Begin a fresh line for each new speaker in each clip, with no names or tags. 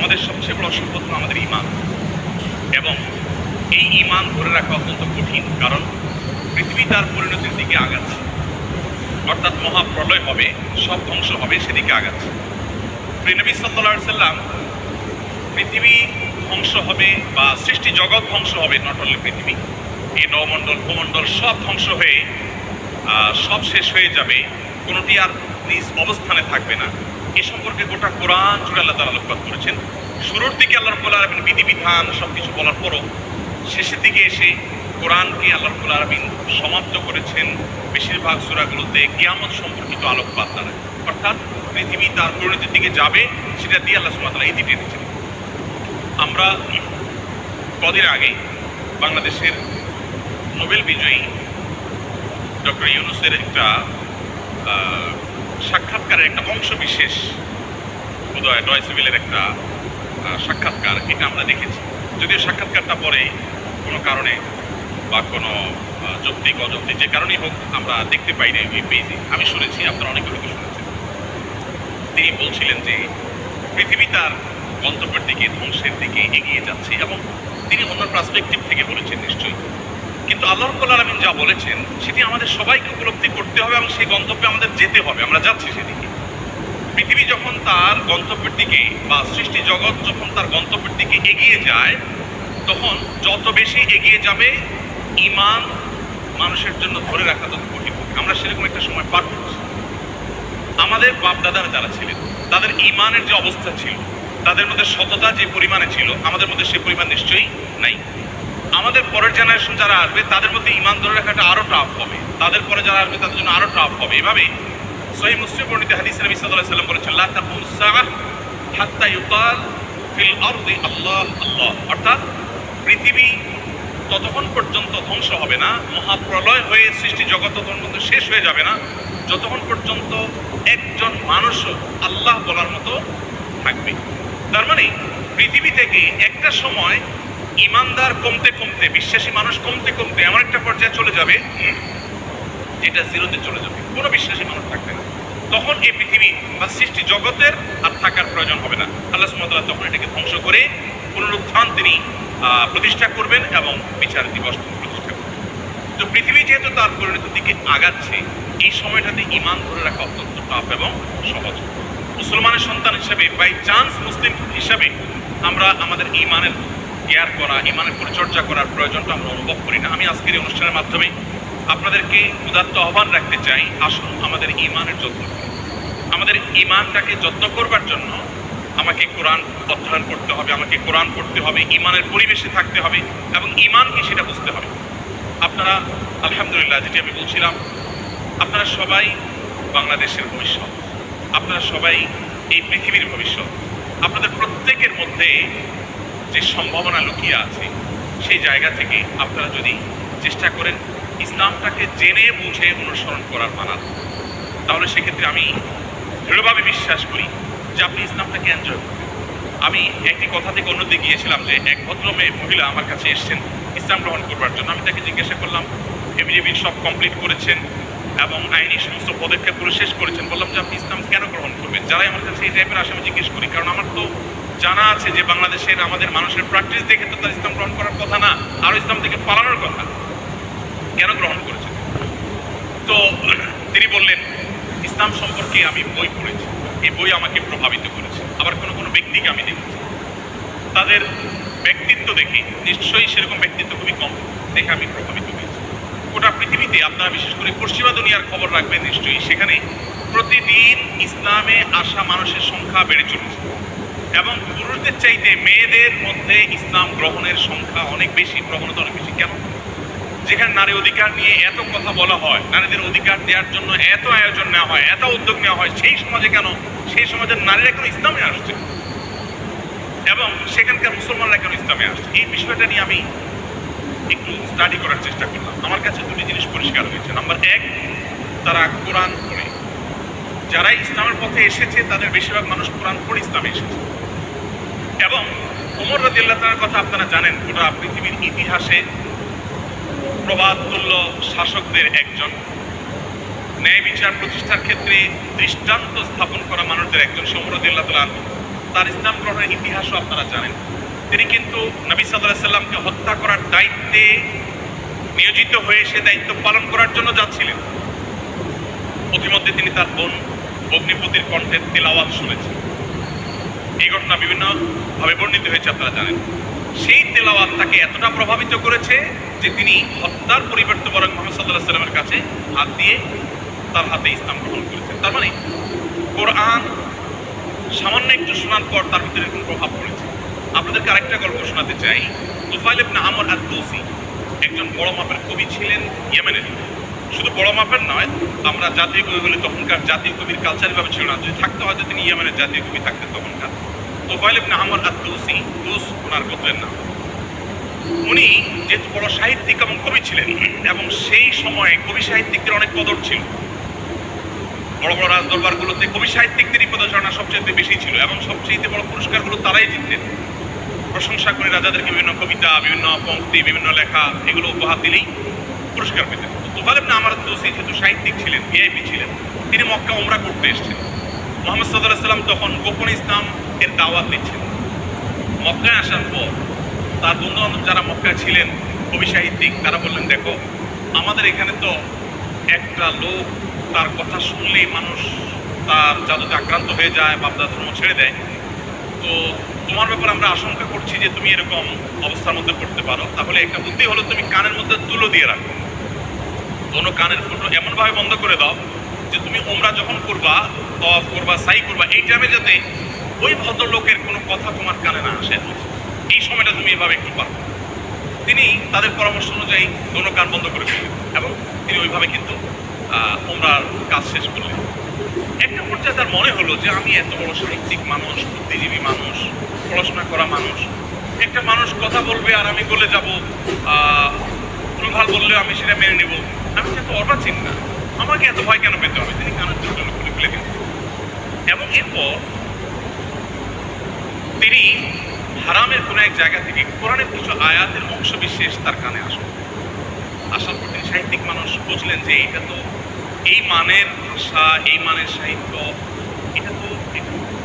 আমাদের সবচেয়ে বড় সম্পদ হলো আমাদের ঈমান, এবং এই ঈমান ধরে রাখা অত্যন্ত কঠিন, কারণ পৃথিবী তার পরিণতির দিকে আগাচ্ছে, অর্থাৎ মহাপ্রলয় হবে, সব ধ্বংস হবে, সেদিকে আগাচ্ছে। নবী সাল্লাল্লাহু আলাইহি সাল্লাম পৃথিবী ধ্বংস হবে বা সৃষ্টি জগৎ ধ্বংস হবে, নট অনলি পৃথিবী, এই নবমণ্ডল ভূমণ্ডল সব ধ্বংস হয়ে সব শেষ হয়ে যাবে, কোনোটি আর নিজ অবস্থানে থাকবে না। এ সম্পর্কে গোটা কোরআন জুড়ে আল্লাহ তাআলা আলোকপাত করেছেন। শুরুর দিকে আল্লাহ রাব্বুল আলামিন বিধিবিধান সবকিছু বলার পরও শেষের দিকে এসে কোরআনকে আল্লাহ রাব্বুল আলামিন সমাপ্ত করেছেন বেশিরভাগ সূরাগুলোতে কিয়ামত সম্পর্কিত আলোকপাত দ্বারা, অর্থাৎ পৃথিবী তার পরিণতির দিকে যাবে, সেটা দিয়ে আল্লাহ সুবহানাহু ওয়া তাআলা ইতি টেনেছেন। আমরা কদিন আগে বাংলাদেশের নোবেল বিজয়ী ডক্টর ইউনূসের একটা সাক্ষাৎকারের একটা অংশ বিশেষ, বোধহয় ডয়েচে ভেলের একটা সাক্ষাৎকার, এটা আমরা দেখেছি। যদিও সাক্ষাৎকারটা পরে কোনো কারণে বা কোনো যৌক্তিক অযৌক্তিক যে কারণেই হোক আমরা দেখতে পাইনি ওই পেজে, আমি শুনেছি, আপনারা অনেকে হয়তো শুনেছেন। তিনি বলছিলেন যে পৃথিবী তার গন্তব্যের দিকে, ধ্বংসের দিকে এগিয়ে যাচ্ছে, এবং তিনি অন্য পার্সপেক্টিভ থেকে বলেছেন নিশ্চয়ই, কিন্তু আল্লাহ রাব্বুল আলামিন যা বলেছেন সেটি আমাদের সবাইকে উপলব্ধি করতে হবে এবং সেই গন্তব্যে আমাদের যেতে হবে। আমরা যাচ্ছি সেদিকে। পৃথিবী যখন তার গন্তব্যের দিকে বা সৃষ্টি জগৎ যখন তার গন্তব্যের দিকে এগিয়ে যায়, তখন যত বেশি এগিয়ে যাবে ঈমান মানুষের জন্য ধরে রাখা তত কঠিন হবে। আমরা সেরকম একটা সময় পার করছি। আমাদের বাপ দাদারা যারা ছিলেন, তাদের ঈমানের যে অবস্থা ছিল, তাদের মধ্যে সততা যে পরিমাণে ছিল, আমাদের মধ্যে সে পরিমাণ নিশ্চয়ই নাই। আমাদের পরের জেনারেশন যারা আসবে তাদের মধ্যে ঈমান ধরে রাখাটা আরো টাফ হবে, তাদের পরে যারা আসবে তাদের জন্য আরো টাফ হবে। এভাবে সহিহ মুসলিম বর্ণিত হাদিসে নবী সাল্লাল্লাহু আলাইহি ওয়াসাল্লাম বলেছেন, লা তাকুমুস সাআহ হাত্তা ইউকাল ফিল আরদি আল্লাহ আল্লাহ, অর্থাৎ পৃথিবী ততক্ষণ পর্যন্ত ধ্বংস হবে না, মহাপ্রলয় হয়ে সৃষ্টি জগৎ ততক্ষণ পর্যন্ত শেষ হয়ে যাবে না, যতক্ষণ পর্যন্ত একজন মানুষও আল্লাহ বলার মতো থাকবে। তার মানে পৃথিবী থেকে একটা সময় ইমানদার কমতে কমতে, বিশ্বাসী মানুষ কমতে কমতে এমন একটা পর্যায়ে চলে যাবে যেটা জিরোতে চলে যাবে, কোনো বিশ্বাসী মানুষ থাকবে না। তখন এই পৃথিবী বা সৃষ্টি জগতের আর থাকার প্রয়োজন হবে না। আল্লাহ সুবহানাহু ওয়া তাআলা তখন এটাকে ধ্বংস করে পুনরুত্থান তিনি প্রতিষ্ঠা করবেন এবং বিচার দিবস প্রতিষ্ঠা করবেন। তো পৃথিবী যেহেতু তার পরিণতির দিকে আগাচ্ছে, এই সময়টাতে ঈমান ধরে রাখা অত্যন্ত টাফ এবং সহজ। মুসলমানের সন্তান হিসেবে, বাই চান্স মুসলিম হিসাবে, আমরা আমাদের ঈমানের কেয়ার করা, ঈমানের পরিচর্যা করার প্রয়োজনটা আমরা অনুভব করি না। আমি আজকের এই অনুষ্ঠানের মাধ্যমে আপনাদেরকে উদাত্ত আহ্বান রাখতে চাই, আসুন আমাদের ঈমানের যত্ন করি। আমাদের ঈমানটাকে যত্ন করবার জন্য আমাকে কোরআন অধ্যয়ন করতে হবে, আমাকে কোরআন পড়তে হবে, ঈমানের পরিবেশে থাকতে হবে এবং ঈমানকে সেটা বুঝতে হবে। আপনারা আলহামদুলিল্লাহ, যেটি আমি বলছিলাম, আপনারা সবাই বাংলাদেশের ভবিষ্যৎ, আপনারা সবাই এই পৃথিবীর ভবিষ্যৎ। আপনাদের প্রত্যেকের মধ্যে যে সম্ভাবনা লুকিয়ে আছে, সেই জায়গা থেকে আপনারা যদি চেষ্টা করেন ইসলামটাকে জেনে বুঝে অনুসরণ করার মানার, তাহলে সেক্ষেত্রে আমি দৃঢ়ভাবে বিশ্বাস করি যে আপনি ইসলামটাকে এনজয় করবেন। আমি একটি কথা থেকে অন্যদিকে গিয়েছিলাম যে এক ভদ্র মহিলা আমার কাছে এসেছেন ইসলাম গ্রহণ করবার জন্য। আমি তাকে জিজ্ঞাসা করলাম, এবিএবির সব কমপ্লিট করেছেন এবং আইনি সমস্ত পদক্ষেপগুলো শেষ করেছেন, বললাম যে আপনি ইসলাম কেন গ্রহণ করবেন? যারাই আমার কাছে এই টাইপের আসে আমি জিজ্ঞেস করি, কারণ আমার তো জানা আছে যে বাংলাদেশের আমাদের মানুষের প্র্যাকটিস দেখে তো তার ইসলাম গ্রহণ করার কথা না, আরও ইসলাম থেকে পালানোর কথা। কেন গ্রহণ করেছেন? তো তিনি বললেন, ইসলাম সম্পর্কে আমি বই পড়েছি, এই বই আমাকে প্রভাবিত করেছে। আবার কোনো কোনো ব্যক্তিকে আমি দেখেছি, তাদের ব্যক্তিত্ব দেখে, নিশ্চয়ই সেরকম ব্যক্তিত্ব খুবই কম, দেখে আমি প্রভাবিত হয়েছি। গোটা পৃথিবীতে আপনারা বিশেষ করে পশ্চিমা দুনিয়ার খবর রাখবেন নিশ্চয়ই, সেখানে প্রতিদিন ইসলামে আসা মানুষের সংখ্যা বেড়ে চলেছে এবং পুরুষদের চাইতে মেয়েদের মধ্যে ইসলাম গ্রহণের সংখ্যা অনেক বেশি, প্রবণতা অনেক বেশি। কেন? যেখানে নারী অধিকার নিয়ে এত কথা বলা হয়, নারীদের অধিকার দেওয়ার জন্য এত আয়োজন নেওয়া হয়, এত উদ্যোগ নেওয়া হয়, সেই সমাজে কেন, সেই সমাজের নারীরা কেন ইসলামে আসছে এবং সেখানকার মুসলমানরা কেন ইসলামে আসছে? এই বিষয়টা নিয়ে আমি একটু স্টাডি করার চেষ্টা করলাম। আমার কাছে দুটি জিনিস পরিষ্কার হয়েছে। নাম্বার এক, তারা কোরআন পড়ে, যারা ইসলামের পথে এসেছে তাদের বেশিরভাগ মানুষ কোরআন পড়ে ইসলামে এসেছে। এবং ওমর রাদিয়াল্লাহু তাআলার কথা আপনারা জানেন, গোটা পৃথিবীর ইতিহাসে প্রবাদ তুল্য শাসকদের একজন, ন্যায় বিচার প্রতিষ্ঠার ক্ষেত্রে দৃষ্টান্ত স্থাপন করা মানুষদের একজন, ওমর রাদিয়াল্লাহু তাআলা। তার ইসলাম গ্রহণের ইতিহাসও আপনারা জানেন। তিনি কিন্তু নবী সাল্লাল্লাহু আলাইহি সাল্লামকে হত্যা করার দায়িত্বে নিয়োজিত হয়ে সে দায়িত্ব পালন করার জন্য যাচ্ছিলেন। প্রতিমধ্যে তিনি তার বোন অগ্নিপতির কণ্ঠের তেলাওয়াত শুনেছেন। এই ঘটনা বিভিন্নভাবে বর্ণিত হয়েছে, আপনারা জানেন। সেই তেলাওয়াত তাকে এতটা প্রভাবিত করেছে যে তিনি হত্যার পরিবর্তে বরং মুহাম্মদ সাল্লাল্লাহু আলাইহি সাল্লামের কাছে হাত দিয়ে তার হাতে ইসলাম গ্রহণ করেছেন। তার মানে কোরআন সামান্য একটু শোনার পর তার ভিতরে এরকম প্রভাব পড়েছে। আপনাদেরকে আরেকটা গল্প শোনাতে চাই। তুফাইল ইবনে আমর আদ-দৌসি একজন বড় মাপের কবি ছিলেন ইয়েমেনের। শুধু বড় মাপের নয়, আমরা জাতীয় কবি বলি, তখনকার জাতীয় কবির কালচারিভাবে ছিল না। যদি থাকতে হয়তো তিনি ইয়েমেনের জাতীয় কবি থাকতেন তখনকার। তুফাইল ইবনে আমর আদ-দৌসি, দৌস ওনার গোত্রের নাম। উনি যেহেতু বড় সাহিত্যিক এবং কবি ছিলেন, এবং সেই সময়ে কবি সাহিত্যিকদের অনেক কদর ছিল। বড় বড় রাজদরবারগুলোতে কবি সাহিত্যিকদেরই পদচারণা সবচেয়ে বেশি ছিল, এবং সবচেয়ে বড় পুরস্কারগুলো তারাই জিততেন। প্রশংসা করে রাজাদেরকে বিভিন্ন কবিতা, বিভিন্ন পংক্তি, বিভিন্ন লেখা এগুলো উপহার দিলেই পুরস্কার পেতেন। তুফাইল ইবনে আমর আদ-দৌসি যেহেতু সাহিত্যিক ছিলেন, ভিআইপি ছিলেন, তিনি মক্কা উমরা করতে এসেছেন। মুহাম্মদ সাল্লাল্লাহু আলাইহি সাল্লাম তখন গোপন ইসলাম এর দাওয়াত দিচ্ছেন। মক্কায় আসার পর তার বন্ধু বান্ধব যারা মক্কায় ছিলেন কবি সাহিত্যিক, তারা বললেন, দেখো আমাদের এখানে তো একটা লোক, তার কথা শুনলেই মানুষ তার জাদুতে আক্রান্ত হয়ে যায়, বাপদাদা ধর্ম ছেড়ে দেয়। তো তোমার ব্যাপারে আমরা আশঙ্কা করছি যে তুমি এরকম অবস্থার মধ্যে পড়তে পারো। তাহলে একটা বুদ্ধি হলো, তুমি কানের মধ্যে তুলো দিয়ে রাখো, কোনো কানের ফুটো এমনভাবে বন্ধ করে দাও যে তুমি উমরা যখন করবা, তওয়াফ করবা, সাই করবা, এই টাইমে যাতে ওই ভদ্রলোকের কোনো কথা তোমার কানে না আসে। এই সময়টা তুমি এভাবে একটু পারো। তিনি তাদের পরামর্শ অনুযায়ী দোনো কান বন্ধ করে ফেললেন, এবং তিনি ওইভাবে কিন্তু উমরার কাজ শেষ করলেন। একটা পর্যায়ে তার মনে হলো যে আমি এত বড় সাহিত্যিক মানুষ, বুদ্ধিজীবী মানুষ, পড়াশোনা করা মানুষ, একটা মানুষ কথা বলবে আর আমি বলে যাব, ভুলভাল বললেও আমি সেটা মেনে নেব, আমি তো অর্বাচীন না, আমাকে এত ভয় কেন পেতে হবে? তিনি কানের দুটো খুলে ফেলে দিলেন, এবং এরপর তিনি হারামের কোনো এক জায়গা থেকে কোরআনের কিছু আয়াতের অংশ বিশেষ তার কানে আসলো। আসার পর তিনি সাহিত্যিক মানুষ বুঝলেন যে এটা তো এই মানের ভাষা, এই মানের সাহিত্য, এটা তো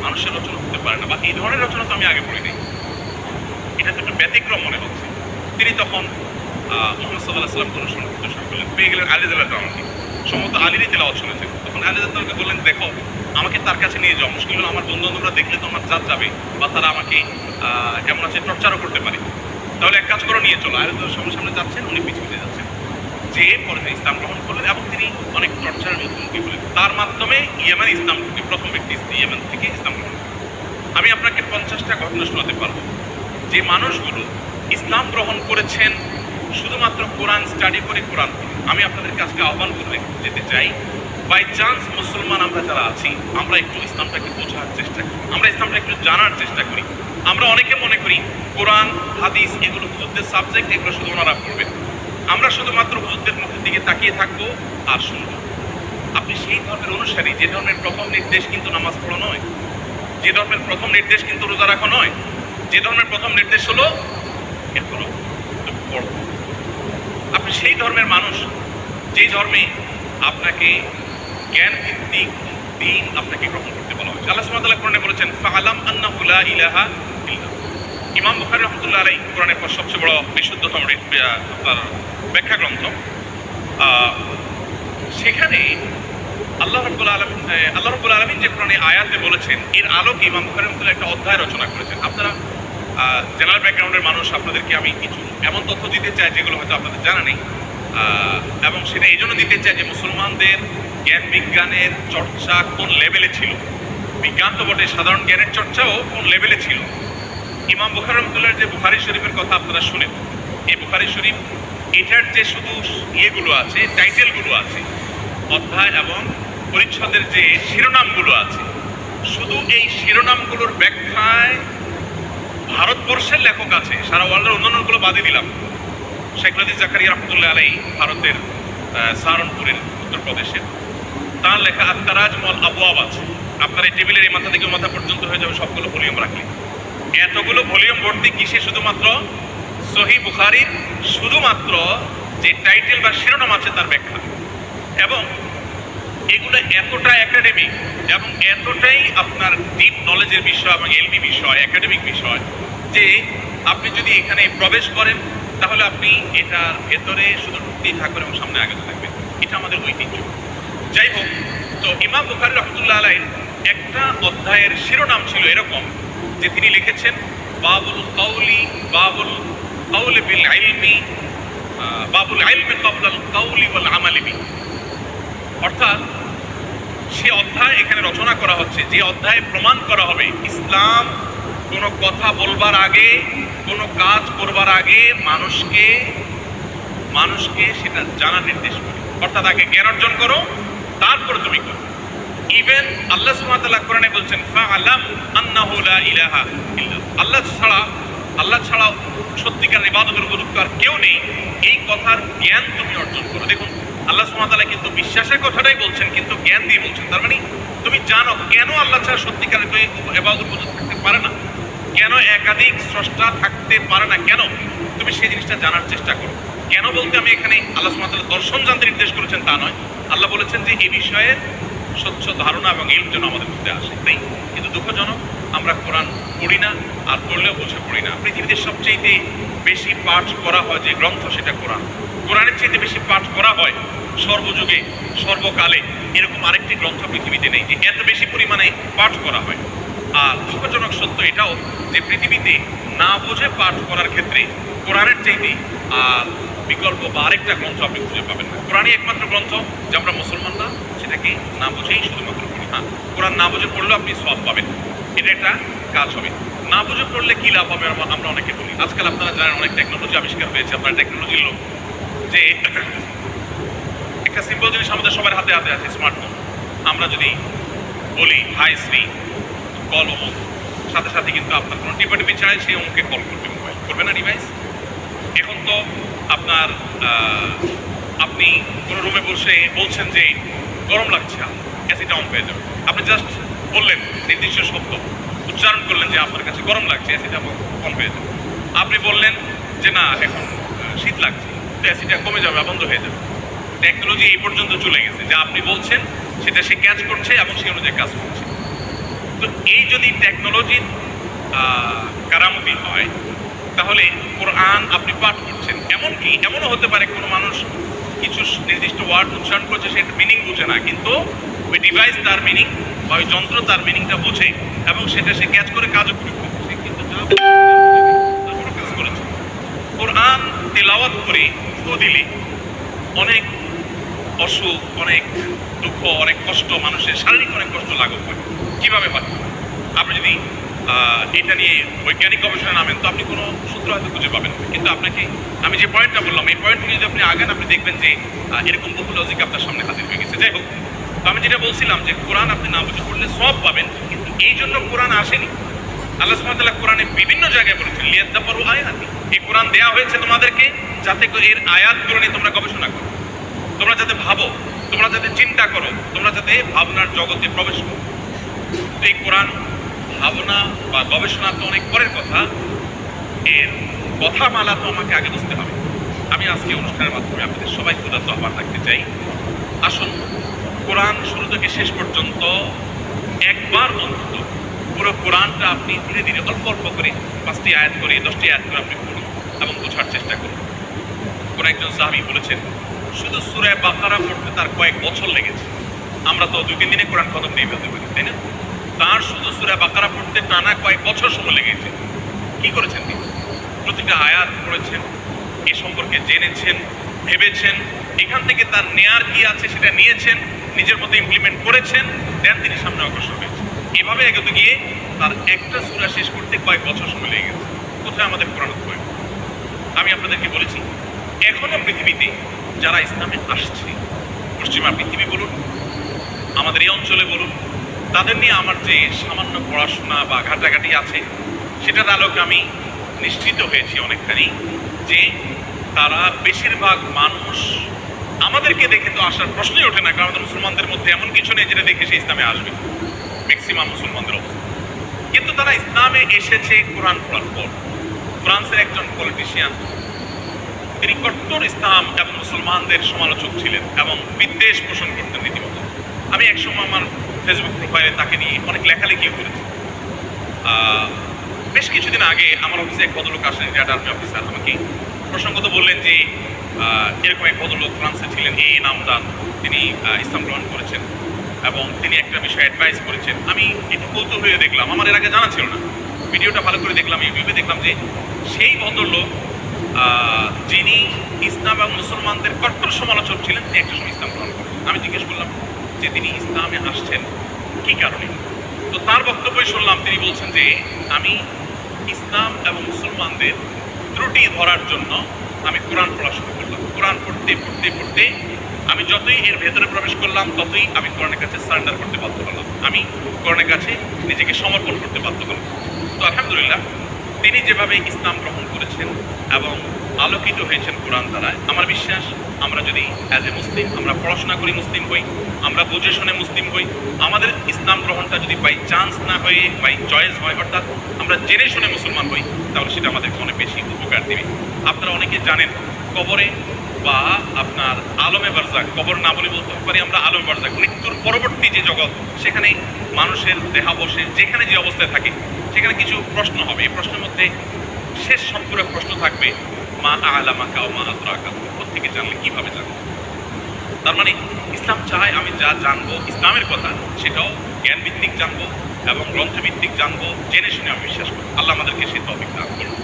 মানুষের রচনা হতে পারে না, বা এই ধরনের রচনা তো আমি আগে পড়িনি, এটা তো একটু ব্যতিক্রম মনে হচ্ছে। তিনি তখন মুহাম্মদ সাল্লাল্লাহু আলাইহি ওয়াসাল্লাম অনুসরণ করতে শুরু করলেন। পেয়ে গেলেন আলী রাদিয়াল্লাহু আনহু, সম্ভবত আলীরই তেলাওয়াত শুনেছেন। তখন আলী রাদিয়াল্লাহু আনহু বললেন, দেখো আমাকে তার কাছে নিয়ে যাও, মুশকিল হলো আমার বন্ধু বান্ধবরা দেখলে তো আমার জাত যাবে, বা তারা আমাকে কেমন আছে টর্চারও করতে পারে। তাহলে এক কাজ করো, নিয়ে চলো। আলী রাদিয়াল্লাহু সামনে সামনে যাচ্ছেন, উনি পিছু পিছিয়ে যাচ্ছেন। যে পরে ইসলাম গ্রহণ করলেন, এবং তিনি অনেক টর্চারের মুখোমুখি হলেন। তার মাধ্যমে ইয়েমেন ইসলাম প্রথম ব্যক্তি ইয়েমেন থেকে ইসলাম গ্রহণ করেন। আমি আপনাকে 50টা ঘটনা শোনাতে পারবো যে মানুষগুলো ইসলাম গ্রহণ করেছেন শুধুমাত্র কোরআন স্টাডি করে, কোরআন। আমি আপনাদের কাছে আহ্বান করে যেতে চাই, বাই চান্স মুসলমান আমরা যারা আছি, আমরা একটু ইসলামটাকে বোঝার চেষ্টা করি, আমরা ইসলামটা একটু জানার চেষ্টা করি। আমরা অনেকে মনে করি কোরআন, হাদিস এগুলো হুজুরদের সাবজেক্ট, এগুলো শুধু ওনারা পড়বেন, আমরা শুধুমাত্র হুজুরদের মুখের দিকে তাকিয়ে থাকবো আর শুনবো। আপনি সেই ধর্মের অনুসারী, যে ধর্মের প্রথম নির্দেশ কিন্তু নামাজ পড়া নয়, যে ধর্মের প্রথম নির্দেশ কিন্তু রোজা রাখা নয়, যে ধর্মের প্রথম নির্দেশ হলো এরপরও পড়ো। আপনি সেই ধর্মের মানুষ, যেই ধর্মে আপনাকে জ্ঞান ভিত্তিক দিন আপনাকে গ্রহণ করতে বলা হয়েছে। আল্লাহ সুবহানাহু ওয়া তাআলা কোরআনে বলেছেন, ফাআলাম আন্নাহু লা ইলাহা ইল্লাল্লাহ। ইমাম বুখারী রাহমাতুল্লাহ আলাইহি কোরআনের পর সবচেয়ে বড় বিশুদ্ধতম আপনার ব্যাখ্যা গ্রন্থ, সেখানে আল্লাহ রাব্বুল আলামিন যে কোরআনে আয়াতে বলেছেন, এর আলোকে ইমাম বুখারী রাহমাতুল্লাহ একটা অধ্যায় রচনা করেছেন। আপনারা জেনারেল ব্যাকগ্রাউন্ডের মানুষ, আপনাদেরকে আমি কিছু এমন তথ্য দিতে চাই যেগুলো হয়তো আপনাদের জানা নেই, এবং সেটা এই জন্য দিতে চাই যে মুসলমানদের জ্ঞান বিজ্ঞানের চর্চা কোন লেভেলে ছিল, বিজ্ঞান তো বটে, সাধারণ জ্ঞানের চর্চাও কোন লেভেলে ছিল। ইমাম বুখারী রাহমাতুল্লাহ যে বুখারী শরীফের কথা আপনারা শুনেন, এই বুখারী শরীফ এটার যে শুধু ইয়েগুলো আছে, টাইটেলগুলো আছে, অধ্যায় এবং পরিচ্ছদের যে শিরোনামগুলো আছে, শুধু এই শিরোনামগুলোর ব্যাখ্যায় ভারতবর্ষের লেখক আছে, সারা ওয়ার্ল্ডের অন্যান্যগুলো বাদে দিলাম। শেখ রশিদ জাকারিয়া রাহমাতুল্লাহ আলাইহি, ভারতের সাহারানপুরের, উত্তরপ্রদেশের, তার লেখা আত-তারাজুম ওয়াল আবওয়াব আছে। আপনার এই টেবিলের এই মাথা থেকে মাথা পর্যন্ত হয়ে যাবে সবগুলো ভলিউম রাখলে। এতগুলো ভলিউম ভর্তি কিসে? শুধুমাত্র সহিহ বুখারীর শুধুমাত্র যে টাইটেল বা শিরোনাম আছে তার ব্যাখ্যা। এবং এগুলো এতটা একাডেমিক এবং এতটাই আপনার ডিপ নলেজের বিষয় এবং এলবি বিষয়, একাডেমিক বিষয়, যে আপনি যদি এখানে প্রবেশ করেন তাহলে আপনি এটার ভেতরে শুধু ঢুকতেই থাকবেন এবং সামনে আগাতে থাকবেন। এটা আমাদের ঐতিহ্য। যাই হোক, তো ইমাম বুখারী রহমতুল্লাহ আলাইহির একটা অধ্যায়ের শিরোনাম ছিল এরকম যে তিনি লিখেছেন বাবুল কাউলি বিল ইলমি, বাবুল ইলমি ক্বাবলাল কাউলি ওয়াল আমালি বিহি। অর্থাৎ সে অধ্যায় এখানে রচনা করা হচ্ছে যে অধ্যায়ে প্রমাণ করা হবে ইসলাম কোনো কথা বলবার আগে, কোনো কাজ করবার আগে মানুষকে সেটা জানার নির্দেশ করে। অর্থাৎ আগে জ্ঞান অর্জন করো, তারপর তুমি করো। ইভেন আল্লাহ সুবহানাহু ওয়া তাআলা কোরআনে বলছেন ফাআলাম আন্নাহু লা ইলাহা ইল্লাল্লাহ, আল্লাহ ছাড়া সত্যিকার ইবাদতের উপযুক্ত আর কেউ নেই, এই কথার জ্ঞান তুমি অর্জন করো। দেখুন, আল্লাহ সুবহানাহু ওয়া তাআলা কিন্তু বিশ্বাসের কথাটাই বলছেন, কিন্তু জ্ঞান দিয়ে বলছেন। তার মানে তুমি জানো কেন আল্লাহ ছাড়া সত্যিকার ইবাদতের উপযুক্ত থাকতে পারে না, কেন একাধিক স্রষ্টা থাকতে পারে না, কেন তুমি সেই জিনিসটা জানার চেষ্টা করো। কেন বলতে আমি এখানে আল্লাহ সুবহানাহু ওয়া তাআলা দর্শন জানতে নির্দেশ করেছেন তা নয়, আল্লাহ বলেছেন যে এই বিষয়ের স্বচ্ছ ধারণা এবং ইলম যেন আমাদের মধ্যে আসে। তাই কিন্তু দুঃখজনক আমরা কোরআন পড়ি না, আর পড়লেও বুঝে পড়ি না। পৃথিবীতে সবচেয়ে বেশি পাঠ করা হয় যে গ্রন্থ সেটা কোরআন। কোরআনের চাইতে বেশি পাঠ করা হয় সর্বযুগে সর্বকালে এরকম আরেকটি গ্রন্থ পৃথিবীতে নেই যে এত বেশি পরিমাণে পাঠ করা হয়। আর দুঃখজনক সত্য এটাও যে পৃথিবীতে না বুঝে পাঠ করার ক্ষেত্রে কোরআনের চাইতে আর বিকল্প বা আরেকটা গ্রন্থ আপনি খুঁজে পাবেন না। কোরআনই একমাত্র গ্রন্থ যে আমরা মুসলমানরা সেটাকে না বুঝেই শুধুমাত্র পড়ি। হ্যাঁ, কোরআন না বুঝে পড়লেও আপনি সওয়াব পাবেন, এটা একটা কাজ হবে। না বুঝে পড়লে কি লাভ হবে আমরা অনেকে বলি। আজকাল আপনারা জানেন অনেক টেকনোলজি আবিষ্কার হয়েছে, আপনার টেকনোলজির লোক, যে একটা সিম্পল জিনিস আমাদের সবার হাতে হাতে আছে, স্মার্টফোন। আমরা যদি বলি হাই শ্রী কল অমুক, সাথে সাথে কিন্তু আপনার কোনো টিপাটিপি ছাড়াই সেই অমুকে কল করবে, মোবাইল করবে না ডিভাইস। এখন তো আপনার আপনি কোনো রুমে বসে বলছেন যে গরম লাগছে, এসিটা অন হয়ে যাবে। আপনি জাস্ট বললেন নির্দিষ্ট শব্দ উচ্চারণ করলেন যে আপনার কাছে গরম লাগছে, এসিটা অন হয়ে যাবে। আপনি বললেন যে না এখন শীত লাগছে, তো এসিটা কমে যাবে, বন্ধ হয়ে যাবে। টেকনোলজি এই পর্যন্ত চলে গেছে যে আপনি বলছেন সেটা সে ক্যাচ করছে এবং সে অনুযায়ী কাজ করছে। তো এই যদি টেকনোলজির কারামতি হয় তাহলে কোরআন আপনি পাঠ করছেন, এমনকি এমনও হতে পারে কোনো মানুষ কিছু নির্দিষ্ট ওয়ার্ড উচ্চারণ করছে, সেটা মিনিং বোঝে না, কিন্তু ওই ডিভাইস তার মিনিং বা ওই যন্ত্র তার মিনিংটা বোঝে এবং সেটা সে ক্যাচ করে কাজও করে ফেলছে, কিন্তু তারপরও কাজ করেছে। কোরআন তেলাওয়াত করে ফু দিলে অনেক অসুখ, অনেক দুঃখ, অনেক কষ্ট, মানুষের শারীরিক অনেক কষ্ট লাঘব হয়। কীভাবে পাচ্ছে? আপনি যদি এটা নিয়ে বৈজ্ঞানিক গবেষণা নামেন তো আপনি কোনো সূত্র হয়তো খুঁজে পাবেন, কিন্তু আপনাকে আমি যে পয়েন্টটা বললাম এই পয়েন্ট যদি আপনি আগান আপনি দেখবেন যে এরকম বহু লজিক আপনার সামনে হাজির হয়ে গেছে। যাই হোক, তো আমি যেটা বলছিলাম যে কোরআন আপনি না বুঝে পড়লে সব পাবেন, কিন্তু এই জন্য কোরআন আসেনি। আল্লাহ সুবহানাহু ওয়া তাআলা কোরআনে বিভিন্ন জায়গায় বলেছেন লিয়াদাব্বারু আয়াতি, এই কোরআন দেয়া হয়েছে তোমাদেরকে যাতে এর আয়াতগুলো নিয়ে তোমরা গবেষণা করো, তোমরা যাতে ভাবো, তোমরা যাতে চিন্তা করো, তোমরা যাতে ভাবনার জগতে প্রবেশ করো। তো এই কোরআন ভাবনা বা গবেষণা তো অনেক পরের কথা, এর কথামালা তো আমাকে আগে বুঝতে হবে। আমি আজকে অনুষ্ঠানের মাধ্যমে আপনাদের সবাই ক্ষুধার্ত আহ্বান রাখতে চাই, আসুন কোরআন শুরু থেকে শেষ পর্যন্ত একবার অন্তত পুরো কোরআনটা আপনি ধীরে ধীরে অল্প অল্প করে 5টি আয়াত করে 10টি আয়াত করে আপনি পড়ুন এবং বোঝার চেষ্টা করুন। কোন একজন সাহাবী বলেছেন শুধু সূরা বাকারা পড়তে তার কয়েক বছর লেগেছে। আমরা তো 2-3 দিনে কোরআন খতম দিয়ে ফেলতে পারি, তাই না? তার শুধু সূরা বাকারা পড়তে টানা কয়েক বছর সময় লেগেছে। কি করেছেন তিনি? প্রতিটা আয়াত পড়েছেন, এ সম্পর্কে জেনেছেন, ভেবেছেন, এখান থেকে তার নেয়ার কি আছে সেটা নিয়েছেন, নিজের মধ্যে ইমপ্লিমেন্ট করেছেন, দেন তিনি সামনে অগ্রসর হয়েছেন। এভাবে এগোতে গিয়ে তার একটা সূরা শেষ করতে কয়েক বছর সময় লেগে গেছে। কোথায় আমাদের কোরআন প্রয়োগ? আমি আপনাদেরকে বলেছি এখনো পৃথিবীতে যারা ইসলামে আসছে, পশ্চিমা পৃথিবী বলুন, আমাদের এই অঞ্চলে বলুন, তাদের নিয়ে আমার যে সামান্য পড়াশোনা বা ঘাটাঘাটি আছে সেটার আলোকে আমি নিশ্চিত হয়েছি অনেকখানি যে তারা বেশিরভাগ মানুষ আমাদেরকে দেখে তো আসার প্রশ্নই ওঠে না, কারণ আমাদের মুসলমানদের মধ্যে এমন কিছু নেই যেটা দেখে সে ইসলামে আসবে, ম্যাক্সিমাম মুসলমানদের অবস্থা। কিন্তু তারা ইসলামে এসেছে কোরআন পড়ার পর। ফ্রান্সের একজন পলিটিশিয়ান, তিনি কট্টর ইসলাম এবং মুসলমানদের সমালোচক ছিলেন এবং বিদ্বেষ পোষণ করতেন রীতিমতো। আমি একসময় আমার ফেসবুক প্রোফাইলে তাকে নিয়ে অনেক লেখালেখিও করেছি। বেশ কিছুদিন আগে আমার অফিসে এক ভদ্রলোক আসেন, রিটায়ার্ড আর্মি অফিসার, আমাকে প্রসঙ্গত বললেন যে এরকম এক ভদ্রলোক ফ্রান্সে ছিলেন, এই নামদার, তিনি ইসলাম গ্রহণ করেছেন এবং তিনি একটা বিষয়ে অ্যাডভাইস করেছেন। আমি একটু কৌতূহল হয়ে দেখলাম, আমার এর আগে জানা ছিল না, ভিডিওটা ভালো করে দেখলাম, ইউটিউবে দেখলাম যে সেই ভদ্রলোক যিনি ইসলাম এবং মুসলমানদের কট্টর সমালোচক ছিলেন, তিনি একটা সময় ইসলাম গ্রহণ করেন। আমি জিজ্ঞেস করলাম যে তিনি ইসলামে আসছেন কী কারণে। তো তার বক্তব্যই শুনলাম, তিনি বলছেন যে আমি ইসলাম এবং মুসলমানদের ত্রুটি ধরার জন্য আমি কোরআন পড়া শুরু করলাম। কোরআন পড়তে পড়তে পড়তে আমি যতই এর ভেতরে প্রবেশ করলাম ততই আমি কোরআনের কাছে সারেন্ডার করতে বাধ্য হলাম, আমি কোরআনের কাছে নিজেকে সমর্পণ করতে বাধ্য হলাম। তো আলহামদুলিল্লাহ তিনি যেভাবে ইসলাম গ্রহণ করেছেন এবং আলোকিত হয়েছেন কোরআন দ্বারায়, আমার বিশ্বাস আমরা যদি অ্যাজ এ মুসলিম আমরা পড়াশোনা করি মুসলিম হই, আমরা বুঝে শুনে মুসলিম হই, আমাদের ইসলাম গ্রহণটা যদি বাই চান্স না হয়ে বাই চয়েস হয়, অর্থাৎ আমরা জেনে শুনে মুসলমান হই, তাহলে সেটা আমাদেরকে অনেক বেশি উপকার দেবে। আপনারা অনেকে জানেন কবরে বা আপনার আলমে বারজাক, কবর না বলে বলতে পারি আমরা আলমে বারজাক, মৃত্যুর পরবর্তী যে জগৎ, সেখানে মানুষের দেহাবশেষ যেখানে যে অবস্থায় থাকে সেখানে কিছু প্রশ্ন হবে। এই প্রশ্নের মধ্যে শেষ সম্পূরক প্রশ্ন থাকবে, মা আলামাকা ও মা আদরাকা, কোত্থেকে জানলে, কিভাবে জানলে। তার মানে ইসলাম চায় আমি যা জানবো ইসলামের কথা সেটাও জ্ঞান ভিত্তিক জানবো এবং গ্রন্থভিত্তিক জানবো, জেনে শুনে আমি বিশ্বাস করি। আল্লাহ আমাদেরকে সেই তৌফিক দান করুন।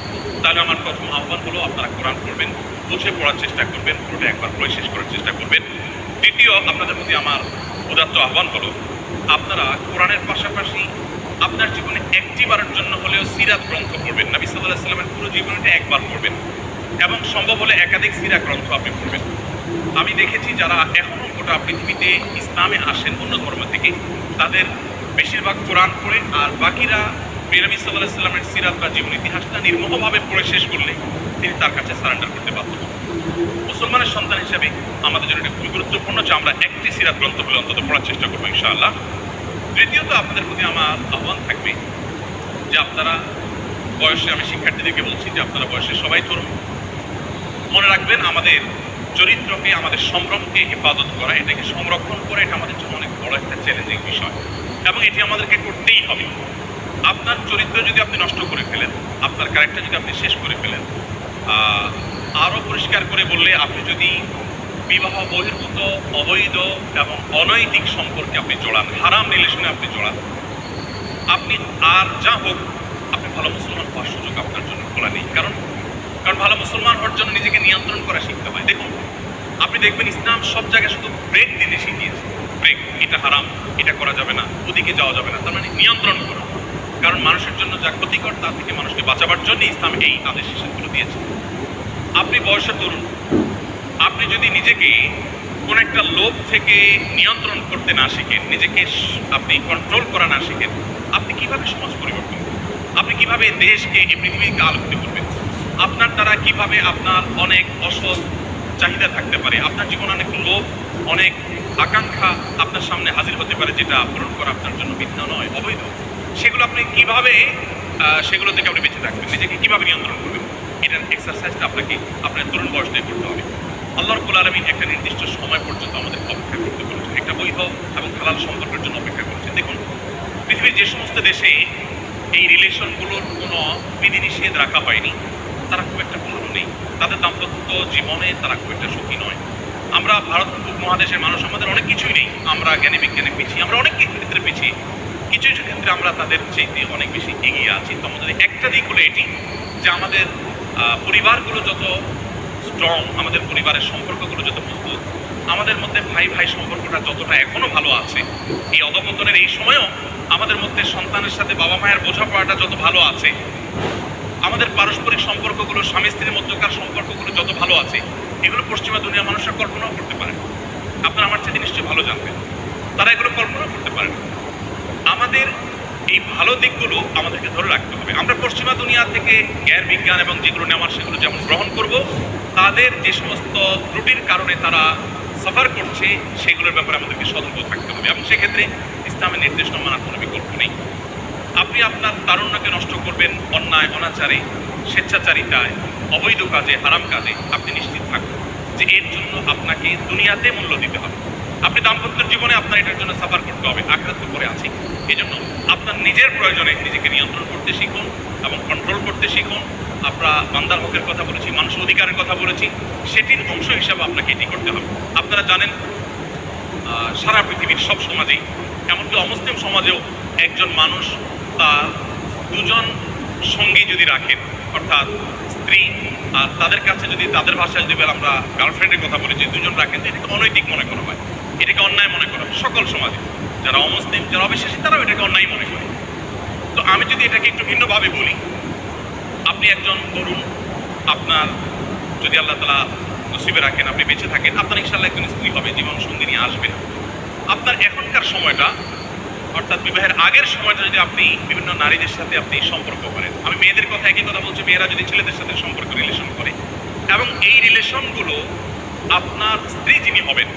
তাহলে আমার প্রথম আহ্বান হলো আপনারা কোরআন পড়বেন, বুঝে পড়ার চেষ্টা করবেন, পুরোটা একবার পড়ে শেষ করার চেষ্টা করবেন। দ্বিতীয়, আপনাদের প্রতি আমার উদাত্ত আহ্বান হলো আপনারা কোরআনের পাশাপাশি আপনার জীবনে একটিবারের জন্য হলেও সিরাত গ্রন্থ পড়বেন। নবী সাল্লাল্লাহু আলাইহি ওয়াসাল্লামের পুরো জীবনটা একবার পড়বেন এবং সম্ভব হলে একাধিক সিরাত গ্রন্থ আপনি পড়বেন। আমি দেখেছি যারা এখনও গোটা পৃথিবীতে ইসলামে আসেন অন্য ধর্ম থেকে, তাদের বেশিরভাগ কোরআন পড়ে, আর বাকিরা নবী সাল্লাল্লাহু আলাইহি ওয়াসাল্লামের সিরাত বা জীবন ইতিহাসটা নির্মোহভাবে পড়ে শেষ করলে তিনি তার কাছে সারেন্ডার করতে বাধ্য হন। মুসলমানের সন্তান হিসেবে আমাদের জন্য এটা খুবই গুরুত্বপূর্ণ যে আমরা একটি সিরাত গ্রন্থ বলে অন্তত পড়ার চেষ্টা করবো ইনশাআল্লাহ। তৃতীয়ত, আপনাদের প্রতি আমার আহ্বান থাকবে যে আপনারা বয়সে, আমি শিক্ষার্থীদেরকে বলছি যে আপনারা বয়সে সবাই তরুণ, মনে রাখবেন আমাদের চরিত্রকে, আমাদের সম্ভ্রমকে হেফাজত করা, এটাকে সংরক্ষণ করা, এটা আমাদের জন্য অনেক বড় একটা চ্যালেঞ্জিং বিষয় এবং এটি আমাদেরকে করতেই হবে। আপনার চরিত্র যদি আপনি নষ্ট করে ফেলেন, আপনার ক্যারেক্টার যদি আপনি শেষ করে ফেলেন, আরও পরিষ্কার করে বললে আপনি যদি বিবাহ বহির্ভূত, অবৈধ এবং অনৈতিক সম্পর্কে আপনি জড়ান, হারাম রিলেশনে আপনি জড়ান, আপনি আর যা হোক, আপনি ভালো মুসলমান হওয়ার সুযোগ আপনার জন্য খোলা নেই। কারণ ভালো মুসলমান হওয়ার জন্য নিজেকে নিয়ন্ত্রণ করা শিখতে হয়। দেখুন, আপনি দেখবেন ইসলাম সব জায়গায় শুধু ব্রেক দিতে শিখিয়েছে, ব্রেক, এটা হারাম, এটা করা যাবে না, ওদিকে যাওয়া যাবে না, তার মানে নিয়ন্ত্রণ করা। কারণ মানুষের জন্য যা ক্ষতিকর তার থেকে মানুষকে বাঁচাবার জন্য ইসলাম এই আদেশ নিষেধগুলো দিয়েছে। আপনি বয়সে তরুণ, আপনি যদি নিজেকে কোন একটা লোভ থেকে নিয়ন্ত্রণ করতে না শিখেন, নিজেকে আপনি কন্ট্রোল করা না শিখেন, আপনি কিভাবে সমাজ পরিবর্তন করবেন? আপনি কিভাবে দেশকে, এই পৃথিবীকে আলোকিত করবেন? আপনার দ্বারা কিভাবে আপনার অনেক অসৎ চাহিদা থাকতে পারে, আপনার জীবনে অনেক লোভ, অনেক আকাঙ্ক্ষা আপনার সামনে হাজির হতে পারে, যেটা পূরণ করা আপনার জন্য বিদ্যা নয়, অবৈধ। সেগুলো আপনি কিভাবে সেগুলো থেকে আপনি বেঁচে থাকবেন, নিজেকে কিভাবে নিয়ন্ত্রণ করবেন, এটার এক্সারসাইজটা আপনাকে আপনার তরুণ বয়সটাই করতে হবে। আল্লাহ রাব্বুল আলামিন একটা নির্দিষ্ট সময় পর্যন্ত আমাদের অপেক্ষা করতে বলেছেন, একটা বৈধ এবং হালাল সম্পর্কের জন্য অপেক্ষা করেছেন। দেখুন, পৃথিবীর যে সমস্ত দেশে এই রিলেশনগুলোর কোনো বিধিনিষেধ রাখা হয়নি, তারা খুব একটা ভালো নেই, তাদের দাম্পত্য জীবনে তারা খুব একটা সুখী নয়। আমরা ভারত উপমহাদেশের মানুষ, আমাদের অনেক কিছুই নেই, আমরা জ্ঞানে বিজ্ঞানে পিছিয়ে, আমরা অনেক ক্ষেত্রে পিছিয়ে, কিছু কিছু ক্ষেত্রে আমরা তাদের চাইতে অনেক বেশি এগিয়ে আছি। তো আমাদের একটা দিক হলো এটি যে আমাদের পরিবারগুলো যত স্ট্রং, আমাদের পরিবারের সম্পর্কগুলো যত মজবুত, আমাদের মধ্যে ভাই ভাই সম্পর্কটা যতটা এখনো ভালো আছে, এই অধঃপতনের এই সময়েও আমাদের মধ্যে সন্তানের সাথে বাবা মায়ের বোঝাপড়াটা যত ভালো আছে, আমাদের পারস্পরিক সম্পর্কগুলো, স্বামী স্ত্রীর মধ্যকার সম্পর্কগুলো যত ভালো আছে, এগুলো পশ্চিমা দুনিয়ার মানুষরা কল্পনাও করতে পারে। আপনারা আমার চেয়ে নিশ্চয়ই ভালো জানবেন, তারা এগুলো কল্পনাও করতে পারে। আমাদের এই ভালো দিকগুলো আমাদেরকে ধরে রাখতে হবে। আমরা পশ্চিমা দুনিয়া থেকে জ্ঞান বিজ্ঞান এবং যেগুলো নেওয়ার সেগুলো যেমন গ্রহণ করব, তাদের যে সমস্ত ত্রুটির কারণে তারা সাফার করছে সেগুলোর ব্যাপারে আমাদেরকে সতর্ক থাকতে হবে এবং সেক্ষেত্রে ইসলামের নির্দেশনা মানার কোনো বিকল্প নেই। আপনি আপনার তারুণ্যকে নষ্ট করবেন অন্যায়, অনাচারে, স্বেচ্ছাচারিতায়, অবৈধ কাজে, হারাম কাজে, আপনি নিশ্চিত থাকুন যে এর জন্য আপনাকে দুনিয়াতে মূল্য দিতে হবে। আপনি দাম্পত্য জীবনে আপনার এটার জন্য সাফার করতে হবে, আখিরাত তো পরে আছে। এই জন্য আপনার নিজের প্রয়োজনে নিজেকে নিয়ন্ত্রণ করতে শিখুন এবং কন্ট্রোল করতে শিখুন। আমরা বান্দার হকের কথা বলেছি, মানুষের অধিকারের কথা বলেছি, সেটির অংশ হিসাবে আপনাকে এটি করতে হবে। আপনারা জানেন সারা পৃথিবীর সব সমাজেই, এমনকি অমুসলিম সমাজেও একজন মানুষ তার দুজন সঙ্গী যদি রাখেন, অর্থাৎ স্ত্রী আর তাদের কাছে যদি তাদের ভাষায় যদি আমরা গার্লফ্রেন্ডের কথা বলি, যে দুজন রাখেন, তো এটাকে অনৈতিক মনে করা হয়, এটাকে অন্যায় মনে করা হয় সকল সমাজে। যারা অমুসলিম, যারা অবিশ্বাসী, তারাও এটাকে অন্যায় মনে করে। তো আমি যদি এটাকে একটু ভিন্নভাবে বলি, আপনি একজন তরুণ, আপনার যদি আল্লাহ তাআলা নসিবে রাখেন, আপনি বেঁচে থাকেন, আপনার ইনশাআল্লাহ একজন স্ত্রী হবে, জীবন সঙ্গী নিয়ে আসবেন। আপনার এখনকার সময়টা, অর্থাৎ বিবাহের আগের সময়টা যদি আপনি বিভিন্ন নারীদের সাথে আপনি সম্পর্ক করেন, আমি মেয়েদের কথা একই কথা বলছি, মেয়েরা যদি ছেলেদের সাথে সম্পর্ক রিলেশন করে, এবং এই রিলেশনগুলো আপনার স্ত্রী যিনি হবেন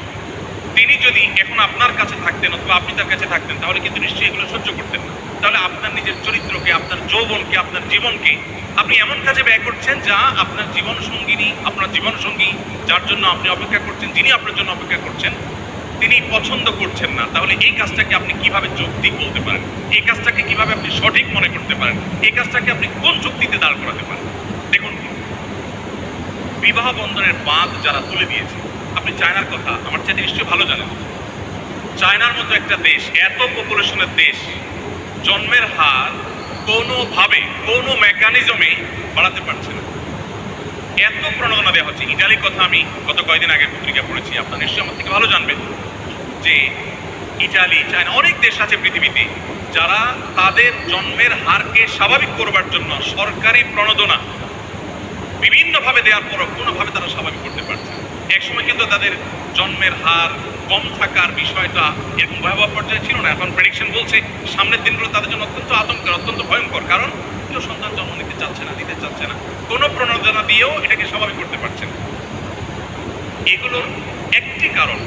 তিনি যদি এখন আপনার কাছে থাকতেন অথবা আপনি তার কাছে থাকতেন, তাহলে কিন্তু নিশ্চয়ই এগুলো সহ্য করতেন না। তাহলে আপনার নিজের চরিত্রকে, আপনার যৌবনকে, আপনার জীবনকে আপনি এমন কাজে ব্যয় করছেন যা আপনার জীবন সঙ্গিনী, আপনার জীবন সঙ্গী যার জন্য আপনি অপেক্ষা করছেন, যিনি আপনার জন্য অপেক্ষা করছেন, তিনি পছন্দ করছেন না। তাহলে এই কাজটাকে আপনি কিভাবে যৌক্তিক বলতে পারেন? এই কাজটাকে কিভাবে আপনি সঠিক মনে করতে পারেন? এই কাজটাকে আপনি কোন যুক্তিতে দাঁড় করাতে পারেন? দেখুন, বিবাহ বন্ধনের বাঁধ যারা তুলে দিয়েছে, আপনি চায়নার কথা আমার চাইতে নিশ্চয়ই ভালো জানেন। চায়নার মতো একটা দেশ, এত পপুলেশনের দেশ, জন্মের হার কোনোভাবে কোনো মেকানিজমে বাড়াতে পারছে না, এত প্রণোদনা দেওয়া হচ্ছে। ইটালির কথা আমি গত কয়েকদিন আগে পত্রিকা পড়েছি, আপনারা নিশ্চয়ই আমার থেকে ভালো জানবেন যে ইটালি, চায়না, অনেক দেশ আছে পৃথিবীতে যারা তাদের জন্মের হারকে স্বাভাবিক করবার জন্য সরকারি প্রণোদনা বিভিন্নভাবে দেওয়ার পরও কোনোভাবে তারা স্বাভাবিক করতে পারছে। একসময় কিন্তু তাদের জন্মের হার কম থাকার বিষয়টা এরকম ভয়াবহ পর্যায়ে ছিল না। এখন প্রেডিকশন বলছে সামনের দিনগুলো তাদের জন্য অত্যন্ত আতঙ্কের, অত্যন্ত ভয়ঙ্কর। কারণ কেউ সন্তান জন্ম নিতে চাচ্ছে না, দিতে চাচ্ছে না, কোনো প্রণোদনা দিয়েও এটাকে স্বাভাবিক করতে পারছে না। এগুলোর একটি কারণ,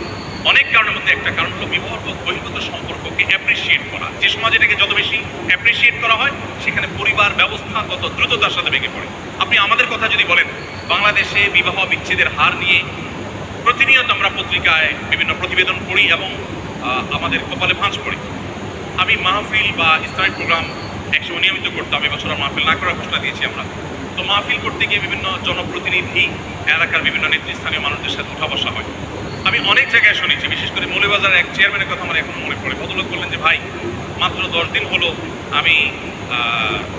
অনেক কারণের মধ্যে একটা কারণ হলো বিবাহ বহির্গত সম্পর্ককে অ্যাপ্রিসিয়েট করা। যে সমাজে এটাকে যত বেশি অ্যাপ্রিসিয়েট করা হয়, সেখানে পরিবার ব্যবস্থা তত দ্রুততার সাথে ভেঙে পড়ে। আপনি আমাদের কথা যদি বলেন, বাংলাদেশে বিবাহ বিচ্ছেদের হার নিয়ে প্রতিনিয়ত আমরা পত্রিকায় বিভিন্ন প্রতিবেদন পড়ি এবং আমাদের কপালে ভাঁজ পড়ি। আমি মাহফিল বা ইসলামিক প্রোগ্রাম একসময় নিয়মিত করতাম, এবছর মাহফিল না করার ঘোষণা দিয়েছি আমরা। তো মাহফিল করতে গিয়ে বিভিন্ন জনপ্রতিনিধি, এলাকার বিভিন্ন নেতৃস্থানীয় মানুষদের সাথে উঠা বসা হয়। আমি অনেক জায়গায় শুনেছি, বিশেষ করে মৌলভীবাজারের এক চেয়ারম্যানের কথা আমার এখন মনে পড়ে। ভদ্রলোক বললেন যে, ভাই, মাত্র 10 দিন হলো আমি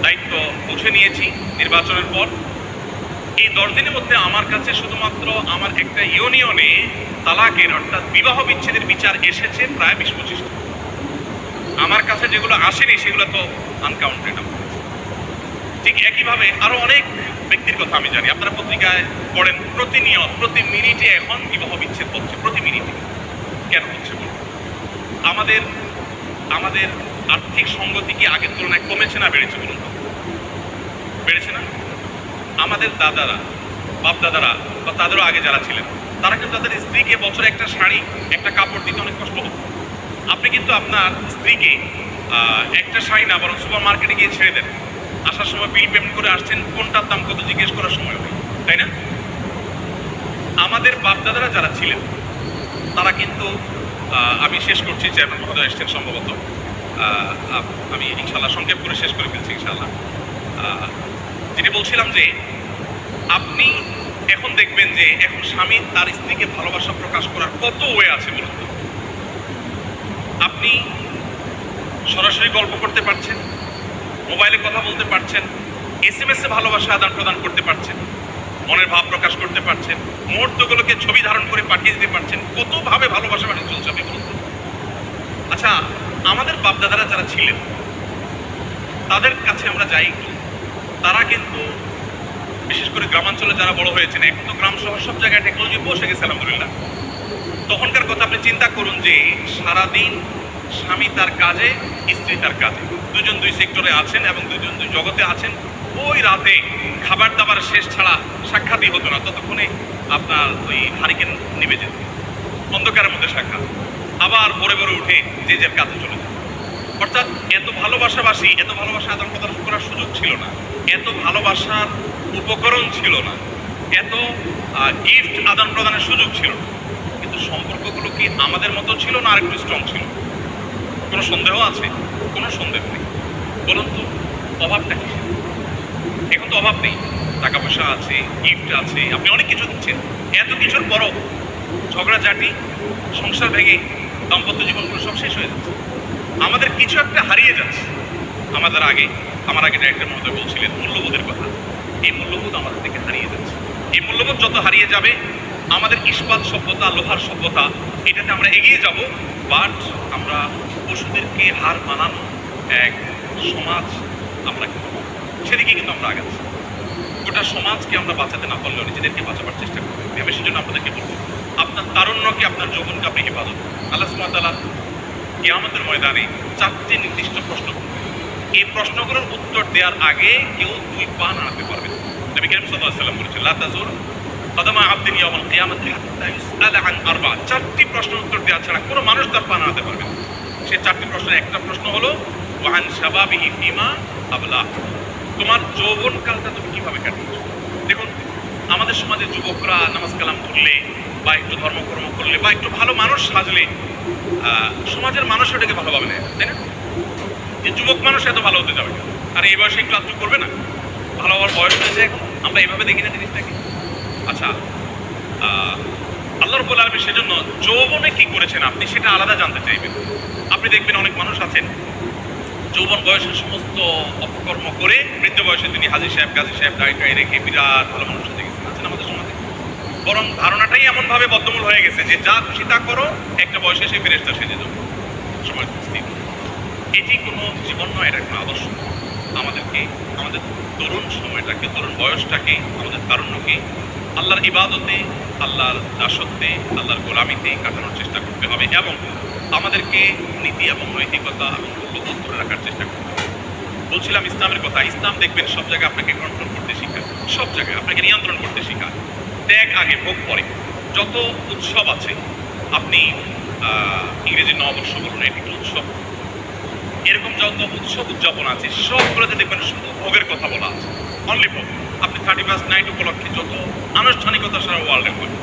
দায়িত্ব বুঝে নিয়েছি নির্বাচনের পর। এই 10 দিনের মধ্যে আমার কাছে শুধুমাত্র আমার একটা ইউনিয়নে তালাকের, অর্থাৎ বিবাহ বিচ্ছেদের বিচার এসেছে প্রায় 20-25টা। আমার কাছে যেগুলো আসেনি সেগুলো তো আনকাউন্টেড। ঠিক একইভাবে আরো অনেক ব্যক্তির কথা আমি জানি, আপনারা পত্রিকায় পড়েন প্রতিনিয়ত, প্রতি মিনিটে এখন বিবাহ বিচ্ছেদ হচ্ছে, প্রতি মিনিটে। কেন হচ্ছে বলুন? আমাদের আমাদের আর্থিক সঙ্গতি কি আগের তুলনায় কমেছে না বেড়েছে বলুন তো? বেড়েছে না? আমাদের দাদারা, বাপ দাদারা বা তাদেরও আগে যারা ছিলেন, তারা কিন্তু তাদের স্ত্রীকে বছরে একটা শাড়ি, একটা কাপড় দিতে অনেক কষ্ট হতো। আপনি কিন্তু আপনার স্ত্রীকে একটা শাড়ি না, বরং সুপার মার্কেটে গিয়ে ছেড়ে দেন, আসার সময় বিল পেমেন্ট করে আসছেন, কোনটার দাম কত জিজ্ঞেস করার সময় নেই, তাই না? আমাদের বাপদাদারা যারা ছিলেন তারা কিন্তু, আমি শেষ করছি, চেয়ারম্যান মহোদয় এসছেন সম্ভবত, আমি ইনশাল্লাহ সংক্ষেপ করে শেষ করে ফেলছি ইনশাল্লাহ। যেটি বলছিলাম যে আপনি এখন দেখবেন যে এখন স্বামী তার স্ত্রীকে ভালোবাসা প্রকাশ করার কত ওয়ে আছে বলুন তো। আপনি সরাসরি গল্প করতে পারছেন, মোবাইলে কথা বলতে পারছেন, SMS-এ ভালোবাসা আদান প্রদান করতে পারছেন, মনের ভাব প্রকাশ করতে পারছেন, মুহূর্তগুলোকে ছবি ধারণ করে পাঠিয়ে দিতে পারছেন। কতভাবে ভালোবাসা বাড়ি চলছে আপনি বলুন তো। আচ্ছা, আমাদের বাপদাদারা যারা ছিলেন তাদের কাছে আমরা যাই একটু, তারা কিন্তু বিশেষ করে গ্রামাঞ্চলে যারা বড় হয়েছেন, এখন তো গ্রাম শহর সব জায়গায় টেকনোলজি বসে গেছে আলহামদুলিল্লাহ। তখনকার কথা আপনি চিন্তা করুন যে সারাদিন স্বামী তার কাজে, স্ত্রী তার কাজে, দুজন দুই সেক্টরে আছেন এবং দুজন দুই জগতে আছেন। ওই রাতে খাবার দাবার শেষ ছাড়া সাক্ষাৎই হতো না, ততক্ষণে আপনার ওই হারিকেন নিভে যেত, অন্ধকারের মধ্যে সাক্ষাৎ, আবার ভোরে ভোরে উঠে যে যার কাজে চলে যেত। অর্থাৎ এত ভালোবাসাবাসী, এত ভালোবাসা আদান প্রদান করার সুযোগ ছিল না, এত ভালোবাসার উপকরণ ছিল না, এত গিফট আদান প্রদানের সুযোগ ছিল না। কিন্তু কিন্তু সম্পর্কগুলো কি আমাদের মতো ছিল না আরেকটু স্ট্রং ছিল? কোনো সন্দেহ আছে? কোনো সন্দেহ নেই। বলুন তো অভাবটা কি? এখন তো অভাব নেই, টাকা পয়সা আছে, গিফট আছে, আপনি অনেক কিছু দিচ্ছেন। এত কিছুর পরও ঝগড়াঝাটি, সংসার ভেঙে দাম্পত্য জীবনগুলো সব শেষ হয়ে যাচ্ছে। আমাদের কিছু একটা হারিয়ে যাচ্ছে। আমার আগে ডাইরেক্টর মহোদয় বলছিলেন মূল্যবোধের কথা। এই মূল্যবোধ আমাদের থেকে হারিয়ে যাচ্ছে। এই মূল্যবোধ যত হারিয়ে যাবে, আমাদের ইস্পাত সভ্যতা, লোহার সভ্যতা, এটাতে আমরা এগিয়ে যাব। বাট আমরা পশুদেরকে হার মানানো এক সমাজ আমরা সেদিকে কিন্তু আমরা আগাচ্ছি। গোটা সমাজকে আমরা বাঁচাতে না পারলেও নিজেদেরকে বাঁচাবার চেষ্টা করবো। আমি সেজন্য আপনাদেরকে বলবো, আপনার তারুণ্যকে, আপনার যৌবনকে আপনি হেফাজত করুন। আল্লাহ সুবহানাহু ওয়া তাআলা কিয়ামতের ময়দানে 4টি নির্দিষ্ট প্রশ্ন করবেন। এই প্রশ্নগুলোর উত্তর দেওয়ার আগে কেউ 2 পা নাড়াতে পারবে না। নবী করিম সাল্লাল্লাহু আলাইহি ওয়াসাল্লাম বলেছেন, লা তাজুর কদমা আবদিন ইয়াউমাল কিয়ামাতি হাত্তা ইউসআলা আন আরবা। 4টি প্রশ্নের উত্তর দেওয়া ছাড়া কোনো মানুষ তার পা নাড়াতে পারবে না। সেই 4টি প্রশ্নের একটা প্রশ্ন হলো ওয়া আন শাবাবিহি ফিমা আবলা। তোমার যৌবনকালটা তুমি কিভাবে কাটিয়েছো? দেখুন, আমাদের সমাজের যুবকরা নামাজ কালাম করলে বা একটু ধর্মকর্ম করলে বা একটু ভালো মানুষ সাজলে সমাজের মানুষ ওটাকে ভালোভাবে নেয়, তাই না? যে যুবক মানুষ এত ভালো হতে যাবে, আর এই বয়সে একটু আত্ম করবে না, ভালো হওয়ার বয়স হয়েছে এখন। আমরা এইভাবে দেখি না জিনিসটাকে। আচ্ছা, আল্লাহ রাব্বুল আলামিন সেজন্য যৌবনে কি করেছেন আপনি সেটা আলাদা জানতে চাইবেন। আপনি দেখবেন অনেক মানুষ আছেন যৌবন বয়সের সমস্ত অপকর্ম করে বৃদ্ধ বয়সে তিনি হাজী সাহেব, গাজী সাহেব, দাড়ি রেখে বিরাট ভালো মানুষ হয়ে গেছেন, আছেন আমাদের সমাজে। বরং ধারণাটাই এমনভাবে বদ্ধমূল হয়ে গেছে যে যা খুশি তা করো, একটা বয়সে সেই ফেরেশতা সেজে যাবে। সময় স্থির। এটি কোনো জীবন নয়, এটা কোনো আদর্শ। আমাদেরকে আমাদের তরুণ সময়টাকে, তরুণ বয়সটাকে, আমাদের তারুণ্যকে আল্লাহর ইবাদতে, আল্লাহর দাসত্বে, আল্লাহর গোলামিতে কাটানোর চেষ্টা করতে হবে এবং আমাদেরকে নীতি এবং নৈতিকতা এবং মূল্যবোধ ধরে রাখার চেষ্টা করতে হবে। বলছিলাম ইসলামের কথা। ইসলাম দেখবেন সব জায়গায় আপনাকে কন্ট্রোল করতে শেখায়, সব জায়গায় আপনাকে নিয়ন্ত্রণ করতে শেখায়। ত্যাগ আগে, ভোগ পরে। যত উৎসব আছে, আপনি ইংরেজি নববর্ষ বলুন, এটি একটি উৎসব। এরকম যত উৎসব উদযাপন আছে সবগুলোতে দেখবেন শুধু ভোগের কথা বলা আছে, অনলি ভোগ। আপনি 31st নাইট উপলক্ষে যত আনুষ্ঠানিকতা সারা ওয়ার্ল্ডে করেন,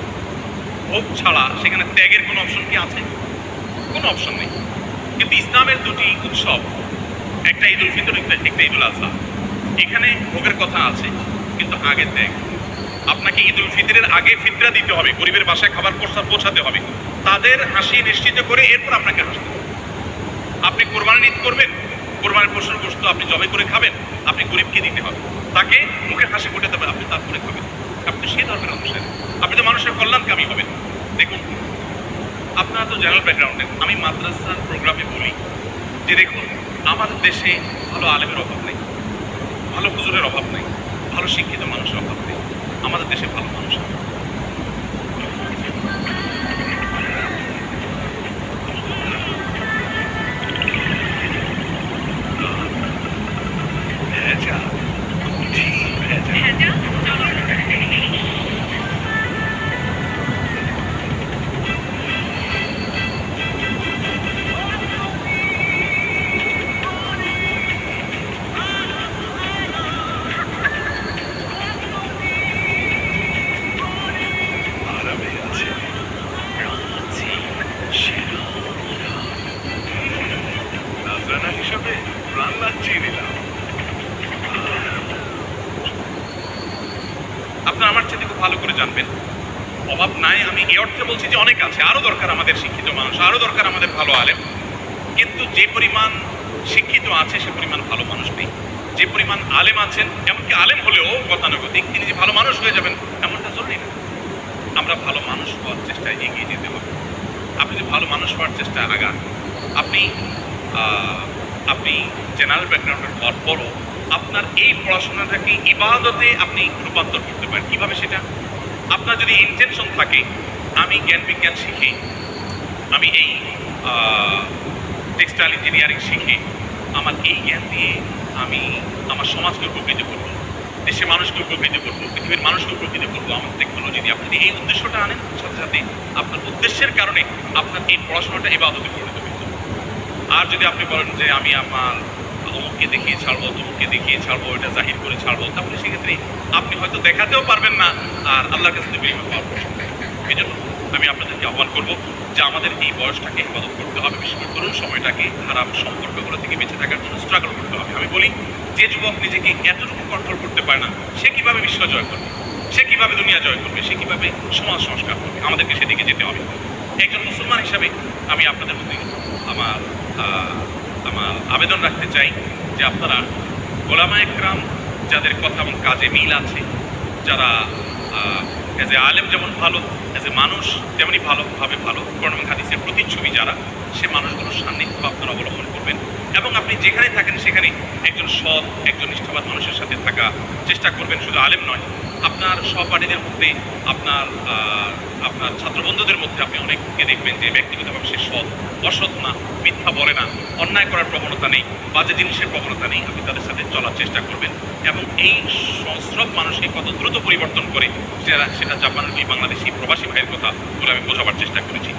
ভোগ ছাড়া সেখানে ত্যাগের কোনো অপশন কি আছে? কোনো অপশন নেই। কিন্তু ইসলামের দুটি উৎসব, একটা ঈদ উল ফিতর, একটা ঈদ উল আজহা, এখানে ভোগের কথা আছে কিন্তু আগে ত্যাগ। আপনাকে ঈদ উল ফিতরের আগে ফিতরা দিতে হবে, গরিবের বাসায় খাবার পৌঁছাতে হবে, তাদের হাসি নিশ্চিত করে এরপর আপনাকে হাসতে হবে। আপনি কোরবানির ঈদ করবেন, কোরবানির পশুর গোশত আপনি জবাই করে খাবেন, আপনি গরিবকে দিতে হবে, তাকে মুখে হাসি ফোটাতে হবে, আপনি তারপরে খাবেন। আপনি সেই ধর্মের অনুসারে, আপনি তো মানুষের কল্যাণকামী হবেন। দেখুন, আপনারা তো জেনারেল ব্যাকগ্রাউন্ডে, আমি মাদ্রাসার প্রোগ্রামে বলি যে দেখুন, আমাদের দেশে ভালো আলেমের অভাব নেই, ভালো হুজুরের অভাব নেই, ভালো শিক্ষিত মানুষের অভাব নেই। আমাদের দেশে ভালো মানুষ আছে। হিসাবে প্রাণ লাগছে নিলাম। আপনার আমার চেয়ে খুব ভালো করে জানবেন, অভাব নাই আমি এই অর্থে বলছি যে অনেক আছে, আরো দরকার আমাদের শিক্ষিত মানুষ, আরো দরকার আমাদের ভালো আলেম। কিন্তু যে পরিমাণ শিক্ষিত আছে সে পরিমাণ ভালো মানুষ নেই। যে পরিমাণ আলেম আছেন, এমনকি আলেম হলেও গতানুগতিক তিনি যে ভালো মানুষ হয়ে যাবেন এমনটা জরুরি না। আমরা ভালো মানুষ হওয়ার চেষ্টায় এগিয়ে যেতে হবে। আপনি যে ভালো মানুষ হওয়ার চেষ্টায় আগান, আপনি জেনারেল ব্যাকগ্রাউন্ডের হওয়ার পরও আপনার এই পড়াশোনাটাকে ইবাদতে আপনি রূপান্তর করতে পারেন। কীভাবে সেটা? আপনার যদি ইন্টেনশন থাকে আমি জ্ঞান বিজ্ঞান শিখে, আমি এই টেক্সটাইল ইঞ্জিনিয়ারিং শিখে আমার এই জ্ঞান দিয়ে আমি আমার সমাজকে উপকৃত করবো, দেশের মানুষকে উপকৃত করবো, পৃথিবীর মানুষকে উপকৃত করবো আমার টেকনোলজি দিয়ে। আপনি এই উদ্দেশ্যটা আনেন, সাথে সাথে আপনার উদ্দেশ্যের কারণে আপনার এই পড়াশোনাটা ইবাদতে পরিণত হবে। আর যদি আপনি বলেন যে আমি আমার অমুককে দেখিয়ে ছাড়বো, তমুককে দেখিয়ে ছাড়বো, এটা জাহির করে ছাড়বো, তাহলে সেক্ষেত্রে আপনি হয়তো দেখাতেও পারবেন না আর আল্লাহর কাছে বিনিময় পাওয়ার। এই জন্য আমি আপনাদেরকে আহ্বান করব যে আমাদের এই বয়সটাকে হেফাজত করতে হবে, বিশেষ করে তরুণ সময়টাকে খারাপ সম্পর্কগুলো থেকে বেঁচে থাকার জন্য স্ট্রাগল করতে হবে। আমি বলি, যে যুবক নিজেকে এতটুকু কন্ট্রোল করতে পারে না, সে কিভাবে বিশ্ব জয় করবে, সে কিভাবে দুনিয়া জয় করবে, সে কিভাবে সমাজ সংস্কার করবে? আমাদেরকে সেদিকে যেতে হবে। একজন মুসলমান হিসাবে আমি আপনাদের প্রতি আমার আমার আবেদন রাখতে চাই যে আপনারা ওলামায়ে কেরাম যাদের কথা এবং কাজে মিল আছে, যারা এজ এ আলেম যেমন ভালো, এজ এ মানুষ তেমনই ভালোভাবে ভালো, কোরআন এবং হাদিসের প্রতিচ্ছবি যারা, সে মানুষগুলোর সান্নিধ্য আপনারা অবলম্বন করবেন এবং আপনি যেখানে থাকেন সেখানে একজন সৎ, একজন নিষ্ঠাবান মানুষের সাথে থাকা চেষ্টা করবেন। শুধু আলেম নয়, আপনার সহপাঠীদের মধ্যে, আপনার আপনার ছাত্রবন্ধুদের মধ্যে আপনি অনেককে দেখবেন যে ব্যক্তিগতভাবে সে সৎ, অসৎ না, মিথ্যা বলে না, অন্যায় করার প্রবণতা নেই, বাজে জিনিসের প্রবণতা নেই। আপনি তাদের সাথে চলার চেষ্টা করবেন এবং এই সহস্রব মানুষকে কত দ্রুত পরিবর্তন করে সেটা জাপানের এই বাংলাদেশি প্রবাসী ভাইয়ের কথা বলে আমি বোঝাবার চেষ্টা করেছি।